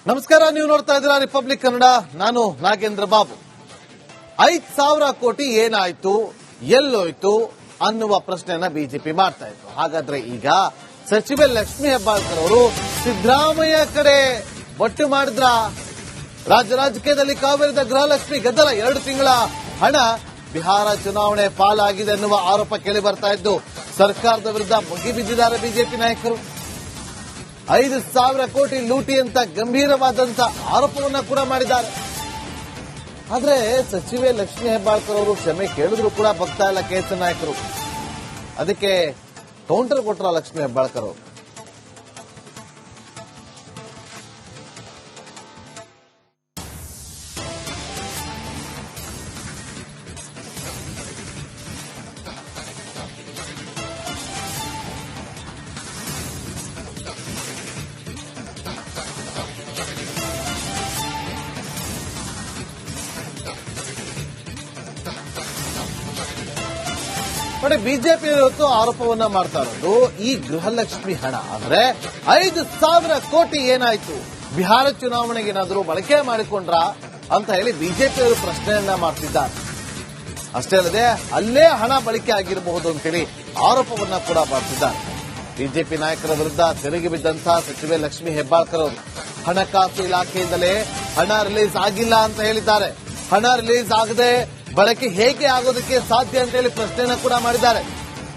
ನಮಸ್ಕಾರ, ನೀವು ನೋಡ್ತಾ ಇದ್ದೀರಾ ರಿಪಬ್ಲಿಕ್ ಕನ್ನಡ. ನಾನು ನಾಗೇಂದ್ರ ಬಾಬು. 5,000 ಕೋಟಿ ಏನಾಯ್ತು, ಎಲ್ಲೋಯ್ತು ಅನ್ನುವ ಪ್ರಶ್ನೆಯನ್ನ ಬಿಜೆಪಿ ಮಾಡ್ತಾ ಇತ್ತು. ಹಾಗಾದ್ರೆ ಈಗ ಸಚಿವೆ ಲಕ್ಷ್ಮೀ ಹೆಬ್ಬಾಳ್ಕರ್ ಅವರು ಸಿದ್ದರಾಮಯ್ಯ ಕಡೆ ಬೊಟ್ಟು ಮಾಡಿದ್ರ? ರಾಜಕೀಯದಲ್ಲಿ ಕಾವೇರಿದ ಗೃಹಲಕ್ಷ್ಮಿ ಗದ್ದಲ 2 ತಿಂಗಳ ಹಣ ಬಿಹಾರ ಚುನಾವಣೆ ಪಾಲಾಗಿದೆ ಎನ್ನುವ ಆರೋಪ ಕೇಳಿ ಬರ್ತಾ ಇದ್ದು ಸರ್ಕಾರದ ವಿರುದ್ಧ ಮುಗಿಬಿದ್ದಿದ್ದಾರೆ ಬಿಜೆಪಿ ನಾಯಕರು. 5,000 ಕೋಟಿ ಲೂಟಿ ಅಂತ ಗಂಭೀರವಾದಂತ ಆರೋಪವನ್ನ ಕೂಡ ಮಾಡಿದ್ದಾರೆ. ಆದ್ರೆ ಸಚಿವೆ ಲಕ್ಷ್ಮೀ ಹೆಬ್ಬಾಳ್ಕರ್ ಅವರು ಕ್ಷಮೆ ಕೇಳಿದ್ರು ಕೂಡ ಭಕ್ತಾ ಇಲ್ಲ ಕೆಎಸ್ ನಾಯಕರು. ಅದಕ್ಕೆ ಕೌಂಟರ್ ಕೊಟ್ಟರ ಲಕ್ಷ್ಮೀ ಹೆಬ್ಬಾಳ್ಕರ್ ಅವರು. ನೋಡಿ, ಬಿಜೆಪಿ ಇವತ್ತು ಆರೋಪವನ್ನ ಮಾಡ್ತಾ ಇರೋದು ಈ ಗೃಹಲಕ್ಷ್ಮಿ ಹಣ ಅಂದ್ರೆ 5,000 ಕೋಟಿ ಏನಾಯ್ತು, ಬಿಹಾರ ಚುನಾವಣೆಗೆ ಏನಾದರೂ ಬಳಕೆ ಮಾಡಿಕೊಂಡ್ರ ಅಂತ ಹೇಳಿ ಬಿಜೆಪಿಯವರು ಪ್ರಶ್ನೆಯನ್ನ ಮಾಡ್ತಿದ್ದಾರೆ. ಅಷ್ಟೇ ಅಲ್ಲದೆ ಅಲ್ಲೇ ಹಣ ಬಳಕೆ ಆಗಿರಬಹುದು ಅಂತೇಳಿ ಆರೋಪವನ್ನ ಕೂಡ ಮಾಡ್ತಿದ್ದಾರೆ. ಬಿಜೆಪಿ ನಾಯಕರ ವಿರುದ್ಧ ತೆರೆಗೆ ಬಿದ್ದಂತಹ ಸಚಿವೆ ಲಕ್ಷ್ಮೀ ಹೆಬ್ಬಾಳ್ಕರ್ ಅವರು ಹಣಕಾಸು ಇಲಾಖೆಯಿಂದಲೇ ಹಣ ರಿಲೀಸ್ ಆಗಿಲ್ಲ ಅಂತ ಹೇಳಿದ್ದಾರೆ. ಹಣ ರಿಲೀಸ್ ಆಗದೆ ಬಳಕೆ ಹೇಗೆ ಆಗೋದಕ್ಕೆ ಸಾಧ್ಯ ಅಂತ ಹೇಳಿ ಪ್ರಶ್ನೆಯನ್ನ ಕೂಡ ಮಾಡಿದ್ದಾರೆ.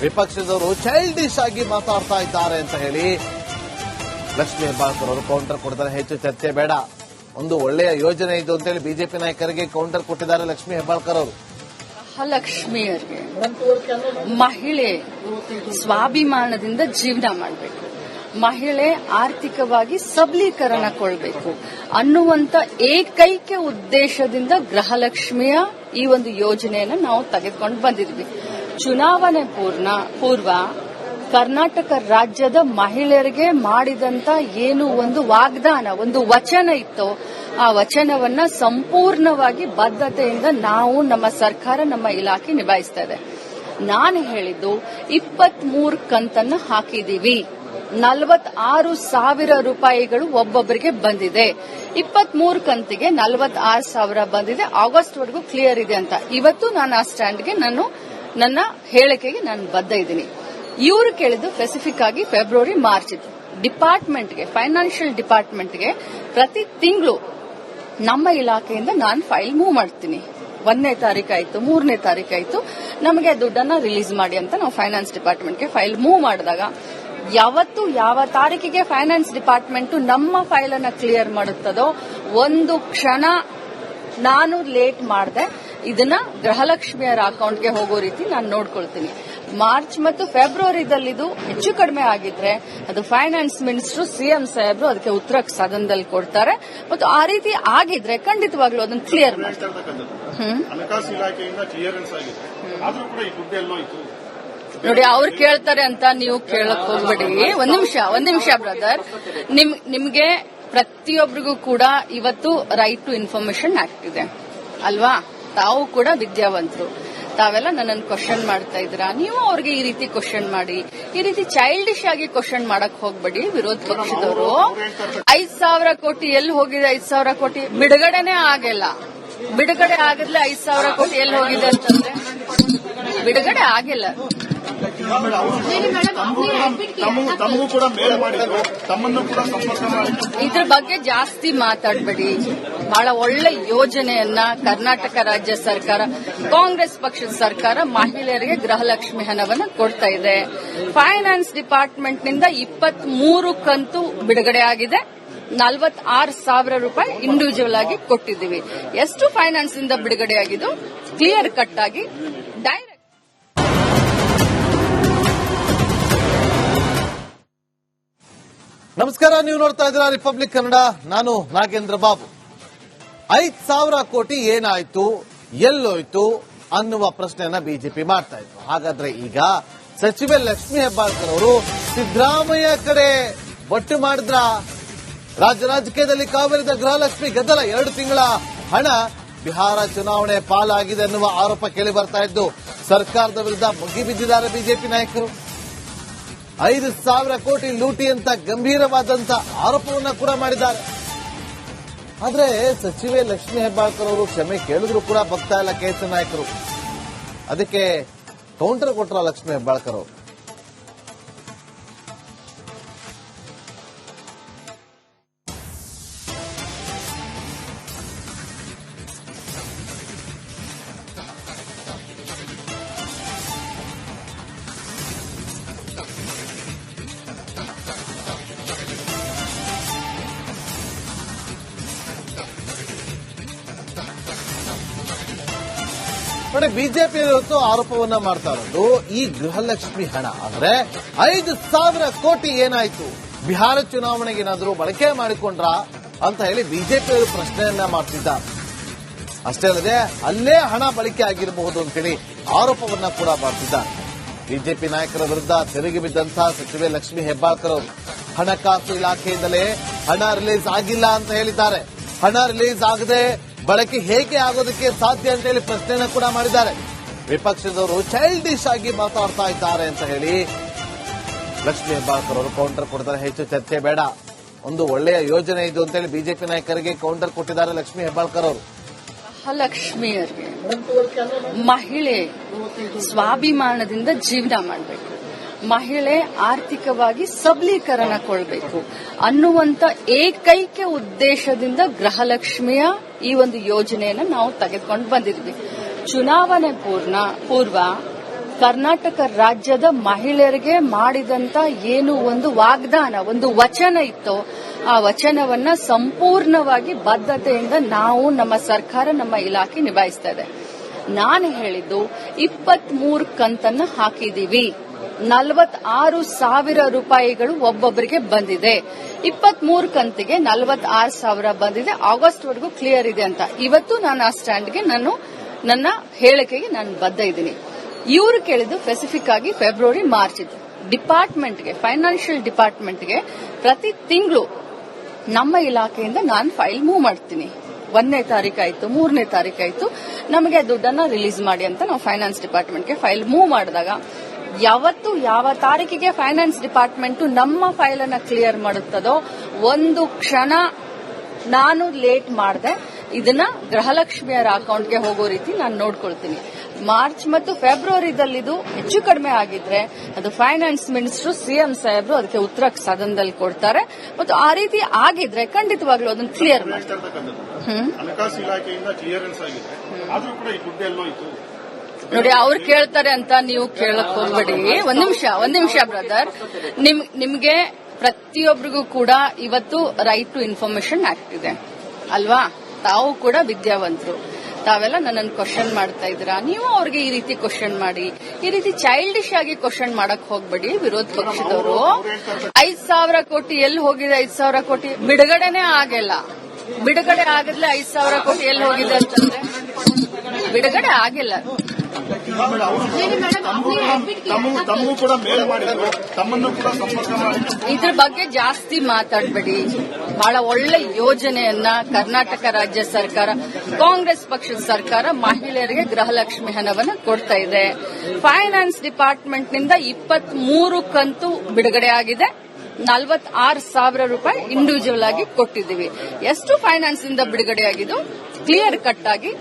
ವಿಪಕ್ಷದವರು ಚೈಲ್ಡಿಶ್ ಆಗಿ ಮಾತಾಡ್ತಾ ಇದ್ದಾರೆ ಅಂತ ಹೇಳಿ ಲಕ್ಷ್ಮೀ ಹೆಬ್ಬಾಳ್ಕರ್ ಅವರು ಕೌಂಟರ್ ಕೊಡ್ತಾರೆ. ಹೆಚ್ಚು ಚರ್ಚೆ ಬೇಡ, ಒಂದು ಒಳ್ಳೆಯ ಯೋಜನೆ ಇದು ಅಂತ ಹೇಳಿ ಬಿಜೆಪಿ ನಾಯಕರಿಗೆ ಕೌಂಟರ್ ಕೊಟ್ಟಿದ್ದಾರೆ ಲಕ್ಷ್ಮೀ ಹೆಬ್ಬಾಳ್ಕರ್ ಅವರು. ಲಕ್ಷ್ಮಿಯರಿಗೆ ಮಹಿಳೆ ಸ್ವಾಭಿಮಾನದಿಂದ ಜೀವನ ಮಾಡಬೇಕು, ಮಹಿಳೆ ಆರ್ಥಿಕವಾಗಿ ಸಬಲೀಕರಣಗೊಳ್ಳಬೇಕು ಅನ್ನುವಂತ ಏಕೈಕ ಉದ್ದೇಶದಿಂದ ಗೃಹಲಕ್ಷ್ಮಿಯ ಈ ಒಂದು ಯೋಜನೆಯನ್ನು ನಾವು ತೆಗೆದುಕೊಂಡು ಬಂದಿದ್ವಿ. ಚುನಾವಣೆ ಪೂರ್ವ ಕರ್ನಾಟಕ ರಾಜ್ಯದ ಮಹಿಳೆಯರಿಗೆ ಮಾಡಿದಂತ ಏನು ಒಂದು ವಾಗ್ದಾನ, ಒಂದು ವಚನ ಇತ್ತೋ ಆ ವಚನವನ್ನ ಸಂಪೂರ್ಣವಾಗಿ ಬದ್ಧತೆಯಿಂದ ನಾವು, ನಮ್ಮ ಸರ್ಕಾರ, ನಮ್ಮ ಇಲಾಖೆ ನಿಭಾಯಿಸ್ತಾ ಇದೆ. ನಾನು ಹೇಳಿದ್ದು 23 ಕಂತನ್ನ ಹಾಕಿದೀವಿ. 46,000 ರೂಪಾಯಿಗಳು ಒಬ್ಬೊಬ್ಬರಿಗೆ ಬಂದಿದೆ. 23 ಕಂತಿಗೆ 46,000 ಬಂದಿದೆ. ಆಗಸ್ಟ್ ವರೆಗೂ ಕ್ಲಿಯರ್ ಇದೆ ಅಂತ ಇವತ್ತು ನಾನು ಆ ಸ್ಟ್ಯಾಂಡ್ಗೆ ನನ್ನ ಹೇಳಿಕೆಗೆ ನಾನು ಬದ್ಧ ಇದ್ದೀನಿ. ಇವರು ಕೇಳಿದ್ದು ಸ್ಪೆಸಿಫಿಕ್ ಆಗಿ ಫೆಬ್ರವರಿ ಮಾರ್ಚ್ ಡಿಪಾರ್ಟ್ಮೆಂಟ್ಗೆ, ಫೈನಾನ್ಷಿಯಲ್ ಡಿಪಾರ್ಟ್ಮೆಂಟ್ಗೆ ಪ್ರತಿ ತಿಂಗಳು ನಮ್ಮ ಇಲಾಖೆಯಿಂದ ನಾನು ಫೈಲ್ ಮೂವ್ ಮಾಡ್ತೀನಿ. 1ನೇ ತಾರೀಕಾಯ್ತು, 3ನೇ ತಾರೀಕಾಯ್ತು, ನಮಗೆ ದುಡ್ಡನ್ನ ರಿಲೀಸ್ ಮಾಡಿ ಅಂತ ನಾವು ಫೈನಾನ್ಸ್ ಡಿಪಾರ್ಟ್ಮೆಂಟ್ಗೆ ಫೈಲ್ ಮೂವ್ ಮಾಡಿದಾಗ ಯಾವತ್ತು ಯಾವ ತಾರೀಕಿಗೆ ಫೈನಾನ್ಸ್ ಡಿಪಾರ್ಟ್ಮೆಂಟ್ ನಮ್ಮ ಫೈಲ್ ಅನ್ನ ಕ್ಲಿಯರ್ ಮಾಡುತ್ತದೋ ಒಂದು ಕ್ಷಣ ನಾನು ಲೇಟ್ ಮಾಡದೆ ಇದನ್ನ ಗೃಹಲಕ್ಷ್ಮಿಯರ ಅಕೌಂಟ್ಗೆ ಹೋಗೋ ರೀತಿ ನಾನು ನೋಡ್ಕೊಳ್ತೀನಿ. ಮಾರ್ಚ್ ಮತ್ತು ಫೆಬ್ರವರಿದಲ್ಲಿದು ಹೆಚ್ಚು ಕಡಿಮೆ ಆಗಿದ್ರೆ ಅದು ಫೈನಾನ್ಸ್ ಮಿನಿಸ್ಟರ್, ಸಿಎಂ ಸಾಹೇಬ್ರು ಅದಕ್ಕೆ ಉತ್ತರ ಸದನದಲ್ಲಿ ಕೊಡ್ತಾರೆ. ಮತ್ತು ಆ ರೀತಿ ಆಗಿದ್ರೆ ಖಂಡಿತವಾಗ್ಲೂ ಅದನ್ನು ಕ್ಲಿಯರ್ ಮಾಡ್ತಾರೆ. ಹಣಕಾಸು ಇಲಾಖೆಯಿಂದ ಕ್ಲಿಯರೆನ್ಸ್ ಆಗಿದೆ, ಆದ್ರೂ ಕೂಡ ಈ ದುಡ್ಡು ಎಲ್ಲೋ ಇತ್ತು. ನೋಡಿ, ಅವ್ರು ಕೇಳ್ತಾರೆ ಅಂತ ನೀವು ಕೇಳಕ್ ಹೋಗ್ಬೇಡಿ. ಒಂದ್ ನಿಮಿಷ ಬ್ರದರ್. ನಿಮ್ಗೆ ಪ್ರತಿಯೊಬ್ಬರಿಗೂ ಕೂಡ ಇವತ್ತು ರೈಟ್ ಟು ಇನ್ಫಾರ್ಮೇಶನ್ ಆಕ್ಟ್ ಇದೆ ಅಲ್ವಾ? ತಾವು ಕೂಡ ವಿದ್ಯಾವಂತರು, ತಾವೆಲ್ಲ ನನ್ನನ್ನು ಕ್ವಶನ್ ಮಾಡ್ತಾ ಇದ್ದೀರಾ. ನೀವು ಅವ್ರಿಗೆ ಈ ರೀತಿ ಕ್ವಶನ್ ಮಾಡಿ, ಈ ರೀತಿ ಚೈಲ್ಡಿಶ್ ಆಗಿ ಕ್ವಶನ್ ಮಾಡಕ್ ಹೋಗ್ಬೇಡಿ. ವಿರೋಧ ಪಕ್ಷದವರು 5,000 ಕೋಟಿ ಎಲ್ಲಿ ಹೋಗಿದೆ? 5,000 ಕೋಟಿ ಬಿಡುಗಡೆನೇ ಆಗಿಲ್ಲ. ಬಿಡುಗಡೆ ಆಗಿರ್ಲಿ 5,000 ಕೋಟಿ ಎಲ್ಲಿ ಹೋಗಿದೆ ಅಂತಂದ್ರೆ ಬಿಡುಗಡೆ ಆಗಿಲ್ಲ. ಇದ್ರ ಬಗ್ಗೆ ಜಾಸ್ತಿ ಮಾತಾಡಬೇಡಿ. ಬಹಳ ಒಳ್ಳೆ ಯೋಜನೆಯನ್ನ ಕರ್ನಾಟಕ ರಾಜ್ಯ ಸರ್ಕಾರ, ಕಾಂಗ್ರೆಸ್ ಪಕ್ಷದ ಸರ್ಕಾರ ಮಹಿಳೆಯರಿಗೆ ಗೃಹಲಕ್ಷ್ಮಿ ಹಣವನ್ನು ಕೊಡ್ತಾ ಇದೆ. ಫೈನಾನ್ಸ್ ಡಿಪಾರ್ಟ್ಮೆಂಟ್ನಿಂದ 23 ಕಂತು ಬಿಡುಗಡೆ ಆಗಿದೆ. 46,000 ರೂಪಾಯಿ ಇಂಡಿವಿಜುವಲ್ ಆಗಿ ಕೊಟ್ಟಿದ್ದೀವಿ. ಎಷ್ಟು ಫೈನಾನ್ಸ್ ಇಂದ ಬಿಡುಗಡೆ ಆಗಿದ್ದು ಕ್ಲಿಯರ್ ಕಟ್ ಆಗಿ ಡೈರೆಕ್ಟ್. ನಮಸ್ಕಾರ, ನೀವು ನೋಡ್ತಾ ಇದ್ದೀರಾ ರಿಪಬ್ಲಿಕ್ ಕನ್ನಡ. ನಾನು ನಾಗೇಂದ್ರ ಬಾಬು. 5,000 ಕೋಟಿ ಏನಾಯ್ತು, ಎಲ್ಲೋಯ್ತು ಅನ್ನುವ ಪ್ರಶ್ನೆಯನ್ನ ಬಿಜೆಪಿ ಮಾಡ್ತಾ ಇತ್ತು. ಹಾಗಾದ್ರೆ ಈಗ ಸಚಿವೆ ಲಕ್ಷ್ಮೀ ಹೆಬ್ಬಾಳ್ಕರ್ ಅವರು ಸಿದ್ದರಾಮಯ್ಯ ಕಡೆ ಬೊಟ್ಟು ಮಾಡಿದ್ರ? ರಾಜಕೀಯದಲ್ಲಿ ಕಾವೇರಿದ ಗೃಹಲಕ್ಷ್ಮಿ ಗದ್ದಲ 2 ತಿಂಗಳ ಹಣ ಬಿಹಾರ ಚುನಾವಣೆ ಪಾಲಾಗಿದೆ ಎನ್ನುವ ಆರೋಪ ಕೇಳಿ ಬರ್ತಾ ಇದ್ದು ಸರ್ಕಾರದ ವಿರುದ್ಧ ಮುಗಿಬಿದ್ದಿದ್ದಾರೆ ಬಿಜೆಪಿ ನಾಯಕರು. 5,000 ಕೋಟಿ ಲೂಟಿ ಅಂತ ಗಂಭೀರವಾದಂತ ಆರೋಪವನ್ನ ಕೂಡ ಮಾಡಿದ್ದಾರೆ. ಆದ್ರೆ ಸಚಿವೆ ಲಕ್ಷ್ಮೀ ಹೆಬ್ಬಾಳ್ಕರ್ ಅವರು ಕ್ಷಮೆ ಕೇಳಿದ್ರು ಕೂಡ ಬರ್ತಾ ಇಲ್ಲ ಕೆಎಸ್ ನಾಯಕರು. ಅದಕ್ಕೆ ಕೌಂಟರ್ ಕೊಟ್ರ ಲಕ್ಷ್ಮೀ ಹೆಬ್ಬಾಳ್ಕರ್ ಅವರು. ನೋಡಿ, ಬಿಜೆಪಿ ಇವತ್ತು ಆರೋಪವನ್ನ ಮಾಡ್ತಾ ಇರೋದು ಈ ಗೃಹಲಕ್ಷ್ಮಿ ಹಣ ಅಂದ್ರೆ 5,000 ಕೋಟಿ ಏನಾಯ್ತು, ಬಿಹಾರ ಚುನಾವಣೆಗೆ ಏನಾದರೂ ಬಳಕೆ ಮಾಡಿಕೊಂಡ್ರಾ ಅಂತ ಹೇಳಿ ಬಿಜೆಪಿಯವರು ಪ್ರಶ್ನೆಯನ್ನ ಮಾಡ್ತಿದ್ದಾರೆ. ಅಷ್ಟೇ ಅಲ್ಲದೆ ಅಲ್ಲೇ ಹಣ ಬಳಕೆ ಆಗಿರಬಹುದು ಅಂತೇಳಿ ಆರೋಪವನ್ನ ಕೂಡ ಮಾಡ್ತಿದ್ದಾರೆ. ಬಿಜೆಪಿ ನಾಯಕರ ವಿರುದ್ಧ ತೆರಿಗೆ ಬಿದ್ದಂತಹ ಸಚಿವೆ ಲಕ್ಷ್ಮೀ ಹೆಬ್ಬಾಳ್ಕರ್ ಅವರು ಹಣಕಾಸು ಇಲಾಖೆಯಿಂದಲೇ ಹಣ ರಿಲೀಸ್ ಆಗಿಲ್ಲ ಅಂತ ಹೇಳಿದ್ದಾರೆ. ಹಣ ರಿಲೀಸ್ ಆಗದೆ ಬಳಕೆ ಹೇಗೆ ಆಗೋದಕ್ಕೆ ಸಾಧ್ಯ ಅಂತ ಹೇಳಿ ಪ್ರಶ್ನೆಯನ್ನ ಕೂಡ ಮಾಡಿದ್ದಾರೆ. ವಿಪಕ್ಷದವರು ಚೈಲ್ಡಿಶ್ ಆಗಿ ಮಾತಾಡ್ತಾ ಇದ್ದಾರೆ ಅಂತ ಹೇಳಿ ಲಕ್ಷ್ಮೀ ಹೆಬ್ಬಾಳ್ಕರ್ ಅವರು ಕೌಂಟರ್ ಕೊಡ್ತಾರೆ. ಹೆಚ್ಚು ಚರ್ಚೆ ಬೇಡ, ಒಂದು ಒಳ್ಳೆಯ ಯೋಜನೆ ಇದು ಅಂತ ಹೇಳಿ ಬಿಜೆಪಿ ನಾಯಕರಿಗೆ ಕೌಂಟರ್ ಕೊಟ್ಟಿದ್ದಾರೆ ಲಕ್ಷ್ಮೀ ಹೆಬ್ಬಾಳ್ಕರ್ ಅವರು. ಲಕ್ಷ್ಮಿಯರಿಗೆ ಮಹಿಳೆ ಸ್ವಾಭಿಮಾನದಿಂದ ಜೀವನ ಮಾಡಬೇಕು, ಮಹಿಳೆ ಆರ್ಥಿಕವಾಗಿ ಸಬಲೀಕರಣಗೊಳ್ಳಬೇಕು ಅನ್ನುವಂತ ಏಕೈಕ ಉದ್ದೇಶದಿಂದ ಗೃಹಲಕ್ಷ್ಮಿಯ ಈ ಒಂದು ಯೋಜನೆಯನ್ನು ನಾವು ತೆಗೆದುಕೊಂಡು ಬಂದಿದ್ವಿ. ಚುನಾವಣೆ ಪೂರ್ವ ಕರ್ನಾಟಕ ರಾಜ್ಯದ ಮಹಿಳೆಯರಿಗೆ ಮಾಡಿದಂತ ಏನು ಒಂದು ವಾಗ್ದಾನ, ಒಂದು ವಚನ ಇತ್ತೋ ಆ ವಚನವನ್ನ ಸಂಪೂರ್ಣವಾಗಿ ಬದ್ಧತೆಯಿಂದ ನಾವು, ನಮ್ಮ ಸರ್ಕಾರ, ನಮ್ಮ ಇಲಾಖೆ ನಿಭಾಯಿಸ್ತಾ ಇದೆ. ನಾನು ಹೇಳಿದ್ದು 23 ಕಂತನ್ನ ಹಾಕಿದೀವಿ, 46,000 ರೂಪಾಯಿಗಳು ಒಬ್ಬೊಬ್ಬರಿಗೆ ಬಂದಿದೆ. 23 ಕಂತಿಗೆ 46,000 ಬಂದಿದೆ. ಆಗಸ್ಟ್ ವರೆಗೂ ಕ್ಲಿಯರ್ ಇದೆ ಅಂತ ಇವತ್ತು ನಾನು ಆ ಸ್ಟ್ಯಾಂಡ್ಗೆ ನನ್ನ ಹೇಳಿಕೆಗೆ ನಾನು ಬದ್ಧ ಇದ್ದೀನಿ. ಇವರು ಕೇಳಿದ್ದು ಸ್ಪೆಸಿಫಿಕ್ ಆಗಿ ಫೆಬ್ರವರಿ ಮಾರ್ಚ್ ಇತ್ತು. ಡಿಪಾರ್ಟ್ಮೆಂಟ್ಗೆ, ಫೈನಾನ್ಷಿಯಲ್ ಡಿಪಾರ್ಟ್ಮೆಂಟ್ಗೆ ಪ್ರತಿ ತಿಂಗಳು ನಮ್ಮ ಇಲಾಖೆಯಿಂದ ನಾನು ಫೈಲ್ ಮೂವ್ ಮಾಡ್ತೀನಿ. 1ನೇ ತಾರೀಕಾಯ್ತು, 3ನೇ ತಾರೀಕಾಯ್ತು, ನಮಗೆ ದುಡ್ಡನ್ನ ರಿಲೀಸ್ ಮಾಡಿ ಅಂತ ನಾವು ಫೈನಾನ್ಸ್ ಡಿಪಾರ್ಟ್ಮೆಂಟ್ಗೆ ಫೈಲ್ ಮೂವ್ ಮಾಡಿದಾಗ ಯಾವತ್ತು ಯಾವ ತಾರೀಕಿಗೆ ಫೈನಾನ್ಸ್ ಡಿಪಾರ್ಟ್ಮೆಂಟ್ ನಮ್ಮ ಫೈಲ್ ಅನ್ನ ಕ್ಲಿಯರ್ ಮಾಡುತ್ತದೋ ಒಂದು ಕ್ಷಣ ನಾನು ಲೇಟ್ ಮಾಡದೆ ಇದನ್ನ ಗೃಹಲಕ್ಷ್ಮಿಯರ ಅಕೌಂಟ್ಗೆ ಹೋಗೋ ರೀತಿ ನಾನು ನೋಡ್ಕೊಳ್ತೀನಿ. ಮಾರ್ಚ್ ಮತ್ತು ಫೆಬ್ರವರಿದಲ್ಲಿದು ಹೆಚ್ಚು ಕಡಿಮೆ ಆಗಿದ್ರೆ ಅದು ಫೈನಾನ್ಸ್ ಮಿನಿಸ್ಟರ್, ಸಿಎಂ ಸಾಹೇಬ್ರು ಅದಕ್ಕೆ ಉತ್ತರ ಸದನದಲ್ಲಿ ಕೊಡ್ತಾರೆ. ಮತ್ತು ಆ ರೀತಿ ಆಗಿದ್ರೆ ಖಂಡಿತವಾಗ್ಲೂ ಅದನ್ನು ಕ್ಲಿಯರ್ ಮಾಡ್ತಾರೆ. ಹಣಕಾಸು ಇಲಾಖೆಯಿಂದ ಕ್ಲಿಯರೆನ್ಸ್ ಆಗಿದೆ, ಆದ್ರೂ ಕೂಡ ಈ ದುಡ್ಡು ಎಲ್ಲೋ ಇತ್ತು. ನೋಡಿ, ಅವ್ರು ಕೇಳ್ತಾರೆ ಅಂತ ನೀವು ಕೇಳಕ್ ಹೋಗ್ಬೇಡಿ. ಒಂದ್ ನಿಮಿಷ ಬ್ರದರ್. ನಿಮ್ಗೆ ಪ್ರತಿಯೊಬ್ಬರಿಗೂ ಕೂಡ ಇವತ್ತು ರೈಟ್ ಟು ಇನ್ಫಾರ್ಮೇಶನ್ ಆಕ್ಟ್ ಇದೆ ಅಲ್ವಾ? ತಾವು ಕೂಡ ವಿದ್ಯಾವಂತರು, ತಾವೆಲ್ಲ ನನ್ನನ್ನು ಕ್ವಶನ್ ಮಾಡ್ತಾ ಇದ್ದೀರಾ. ನೀವು ಅವ್ರಿಗೆ ಈ ರೀತಿ ಕ್ವಶನ್ ಮಾಡಿ, ಈ ರೀತಿ ಚೈಲ್ಡಿಶ್ ಆಗಿ ಕ್ವಶನ್ ಮಾಡಕ್ ಹೋಗ್ಬೇಡಿ. ವಿರೋಧ ಪಕ್ಷದವರು 5,000 ಕೋಟಿ ಎಲ್ಲಿ ಹೋಗಿದೆ? 5,000 ಕೋಟಿ ಬಿಡುಗಡೆನೇ ಆಗಿಲ್ಲ. ಬಿಡುಗಡೆ ಆಗಿದ್ಲೆ 5,000 ಕೋಟಿ ಎಲ್ಲಿ ಹೋಗಿದೆ ಅಂತಂದ್ರೆ ಬಿಡುಗಡೆ ಆಗಿಲ್ಲ. ಇದ್ರ ಬಗ್ಗೆ ಜಾಸ್ತಿ ಮಾತಾಡಬೇಡಿ. ಬಹಳ ಒಳ್ಳೆ ಯೋಜನೆಯನ್ನ ಕರ್ನಾಟಕ ರಾಜ್ಯ ಸರ್ಕಾರ, ಕಾಂಗ್ರೆಸ್ ಪಕ್ಷದ ಸರ್ಕಾರ ಮಹಿಳೆಯರಿಗೆ ಗೃಹಲಕ್ಷ್ಮಿ ಹಣವನ್ನು ಕೊಡ್ತಾ ಇದೆ. ಫೈನಾನ್ಸ್ ಡಿಪಾರ್ಟ್ಮೆಂಟ್ ನಿಂದ 23 ಕಂತು ಬಿಡುಗಡೆ ಆಗಿದೆ. 46,000 ರೂಪಾಯಿ ಇಂಡಿವಿಜುವಲ್ ಆಗಿ ಕೊಟ್ಟಿದ್ದೀವಿ. ಎಷ್ಟು ಫೈನಾನ್ಸ್ ಇಂದ ಬಿಡುಗಡೆ ಆಗಿದ್ದು ಕ್ಲಿಯರ್ ಕಟ್ ಆಗಿ